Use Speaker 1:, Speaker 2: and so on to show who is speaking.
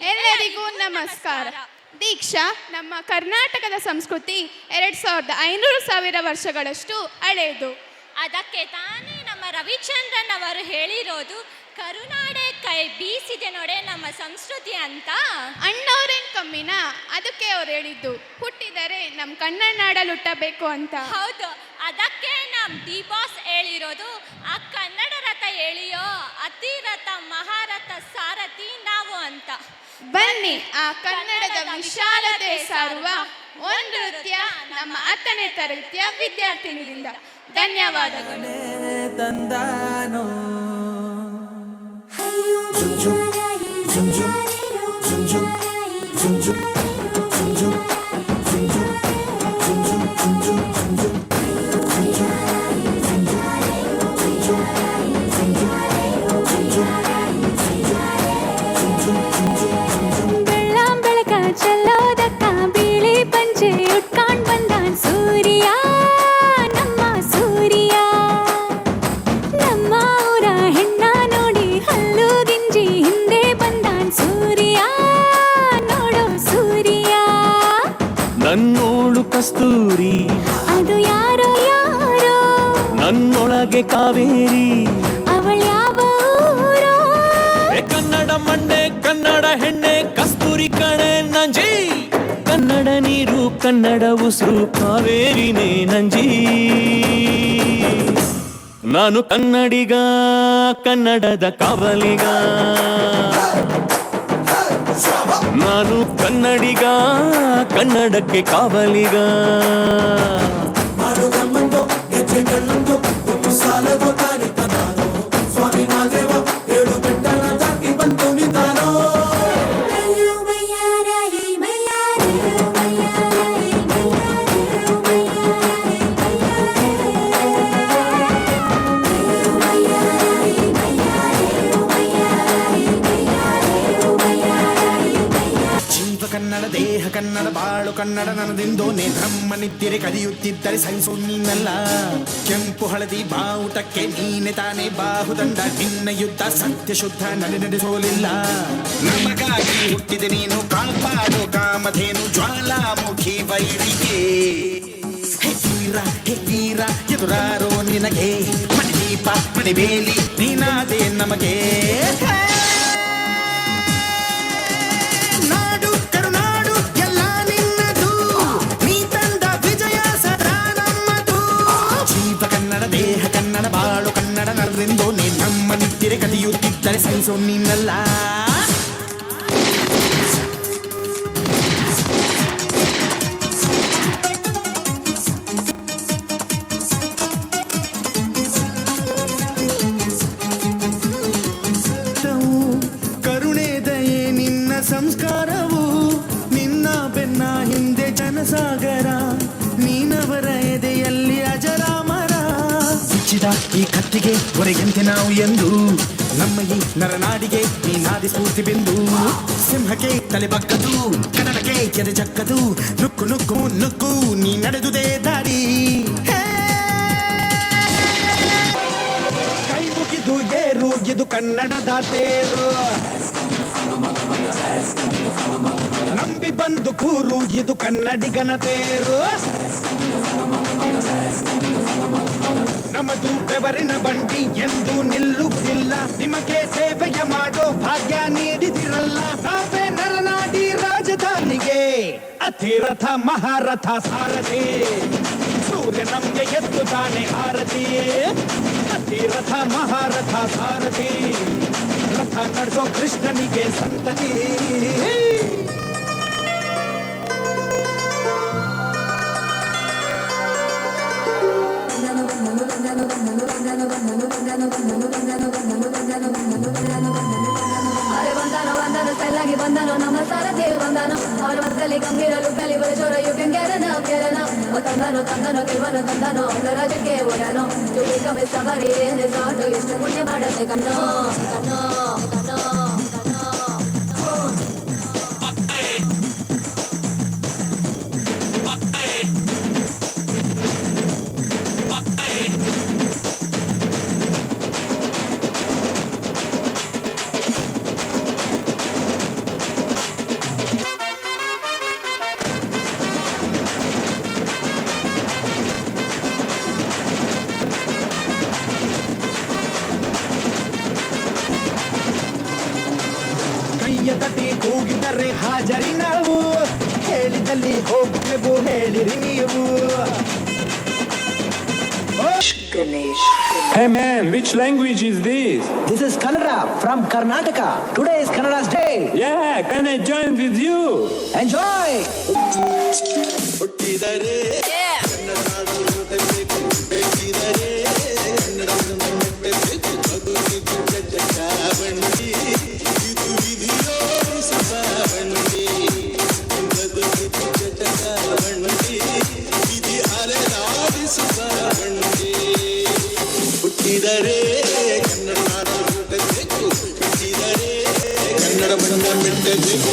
Speaker 1: ಎಲ್ಲರಿಗೂ ನಮಸ್ಕಾರ. ದೀಕ್ಷಾ, ನಮ್ಮ ಕರ್ನಾಟಕದ ಸಂಸ್ಕೃತಿ 2500 ವರ್ಷಗಳಷ್ಟು ಹಳೆಯದು.
Speaker 2: ಅದಕ್ಕೆ ತಾನೇ ನಮ್ಮ ರವಿಚಂದ್ರನ್ ಅವರು ಹೇಳಿರೋದು, ಕರುನಾಡೆ ಕೈ ಬೀಸಿದೆ ನೋಡೆ ನಮ್ಮ ಸಂಸ್ಕೃತಿ ಅಂತ.
Speaker 1: ಅಣ್ಣವ್ರೇನ್ ಕಮ್ಮಿನ? ಅದಕ್ಕೆ ಅವ್ರು ಹೇಳಿದ್ದು, ಹುಟ್ಟಿದರೆ ನಮ್ಮ ಕನ್ನಡ ನಾಡಲ್ಲಿ ಹುಟ್ಟಬೇಕು ಅಂತ.
Speaker 2: ಹೌದು, ಅದಕ್ಕೆ ನಮ್ಮ ಡಿ ಬಾಸ್ ಹೇಳಿರೋದು, ಆ ಕನ್ನಡ ರಥ ಎಳಿಯೋ ಅತಿರಥ ಮಹಾರಥ ಸಾರಥಿ ನಾವು ಅಂತ.
Speaker 1: ಬನ್ನಿ, ಆ ಕನ್ನಡದ ವಿಶಾಲತೆ ಸಾರುವ ಒಂದು ನೃತ್ಯ ನಮ್ಮ 10ನೇ ತರಗತಿಯ ವಿದ್ಯಾರ್ಥಿನಿಯಿಂದ. ಧನ್ಯವಾದಗಳು.
Speaker 3: ನನ್ನೋಳು ಕಸ್ತೂರಿ,
Speaker 4: ಅದು ಯಾರೋ ಯಾರೋ,
Speaker 3: ನನ್ನೊಳಗೆ ಕಾವೇರಿ,
Speaker 4: ಅವಳ್ಯಾವ ಊರೋ?
Speaker 3: ಕನ್ನಡ ಮಣ್ಣೆ, ಕನ್ನಡ ಹೆಣ್ಣೆ, ಕಸ್ತೂರಿ ಕಣೆ ನಂಜಿ. ಕನ್ನಡ ನೀರು, ಕನ್ನಡ ಉಸಿರು, ಕಾವೇರಿನೇ ನಂಜಿ. ನಾನು ಕನ್ನಡಿಗ, ಕನ್ನಡದ ಕಾವಲಿಗ. ನಾನು ಕನ್ನಡಿಗ, ಕನ್ನಡಕ್ಕೆ ಕಾವಲಿಗ.
Speaker 5: ಕನ್ನಡ ದೇಹ ಕನ್ನಡ ಬಾಳು ಕನ್ನಡ ನನದಿಂದೋನೆ ಬ್ರಹ್ಮನಿದ್ದರೆ ಕಲಿಯುತ್ತಿದ್ದರೆ ಸಹಿಸು ನೀನಲ್ಲ. ಕೆಂಪು ಹಳದಿ ಬಾವುಟಕ್ಕೆ ನೀನೆ ತಾನೇ ಬಾಹುದಂಡ. ನಿನ್ನ ಯುದ್ಧ ಸತ್ಯ ಶುದ್ಧ ನಡೆಸೋಲಿಲ್ಲ. ನಮಗಾಗಿ ಹುಟ್ಟಿದೆ ನೀನು, ಕಾಪಾಡು ಕಾಮಧೇನು ಜ್ವಾಲಾಮುಖಿ ವೈರಿಗೆ. ಹೇ ವೀರ ಎದುರಾರೋ ನಿನಗೆ, ಮಣಿ ದೀಪ ಮಣಿ ಬೇಲಿ ನೀನಾದೆ ನಮಗೆ. ಬಾಳು ಕನ್ನಡ ನರರಿಂದೋ ನೀ ನಮ್ಮ ನಿತ್ತಿರೆ ಕಲಿಯುತ್ತಿದ್ದರೆ ಸಹಿಸೋ ನೀನಲ್ಲ. ಕರುಣೆ ದಯೆ ನಿನ್ನ ಸಂಸ್ಕಾರವು, ನಿನ್ನ ಬೆನ್ನ ಹಿಂದೆ ಜನಸಾಗರ, ನೀನವರ ಎದೆಯಲ್ಲಿ ಅಜರಾಮರ. ಈ ಕತ್ತಿಗೆ ಹೊರೆಯಂತೆ ನಾವು ಎಂದು, ನಮ್ಮ ಈ ನರನಾಡಿಗೆ ನೀನಾದಿ ಸ್ಫೂರ್ತಿ ಬಿಂದು. ಸಿಂಹಕ್ಕೆ ತಲೆ ಬಗ್ಗದು, ಕನ್ನಡಕ್ಕೆ ಎದೆ ಚಕ್ಕದು, ನುಕ್ಕು ನುಕ್ಕು ನುಕ್ಕು ನೀ ನಡೆದುದೇ ದಾರಿ. ಕೈ ಮುಗಿದು ಏರು, ಇದು ಕನ್ನಡದ ತೇರು. ನಂಬಿ ಬಂದು ಕೂರು, ಇದು ಕನ್ನಡಿಗನ ತೇರು. ನಮ್ಮದು ಬೆವರಿನ ಬಂಡಿ ಎಂದು ನಿಲ್ಲುವುದಿಲ್ಲ, ನಿಮಗೆ ಸೇವೆಯ ಮಾಡೋ ಭಾಗ್ಯ ನೀಡಿದಿರಲ್ಲ. ನಾವೇ ನರನಾಡಿ ರಾಜಧಾನಿಗೆ ಅತಿರಥ ಮಹಾರಥ ಸಾರಥಿ. ಸೂರ್ಯ ನಮ್ಗೆ ಎದ್ದು ತಾನೆ ಆರತಿ. ಅತಿರಥ ಮಹಾರಥ ಸಾರಥಿ, ರಥ ನಡೆಸೋ ಕೃಷ್ಣನಿಗೆ ಸಂತತಿ.
Speaker 6: ಬಂದನು ನಮ್ಮ ಸಾರಥಿ ಬಂದನು, ಅವರ ಮಧ್ಯದಲ್ಲಿ ಗಂಭೀರಲು ಕಲಿಬರ ಚೋರ ಯುಗಂಗೆರನ ತಂದನು ತಂದನು ಕಿವನು ತಂದನು ರಾಜಕ್ಕೆ ಓಡನು. ತುಳಿಕಮೆ ಸವಾರಿ ಸಾಟು ಎಷ್ಟು ಪುಣ್ಯ ಮಾಡದೆ ಕಣ್ಣೋ ಕಣ್ಣೋ ಕಣ್ಣೋ.
Speaker 5: ಕೈಯ ತಟ್ಟಿ ಕೂಗಿದರೆ ಹಾಜರಿ ನಾವು ಹೇಳಿದಲ್ಲಿ ಹೋಗ್ತೇವು ಹೇಳಿರಿ ನೀವು
Speaker 7: Hey man, which language is this?
Speaker 8: This is Kannada from Karnataka. Today is Kannada's day.
Speaker 7: Yeah, can I join with you?
Speaker 8: Enjoy!
Speaker 5: Kannada ಬಂದ ಮೆಟ್ಟಬೇಕು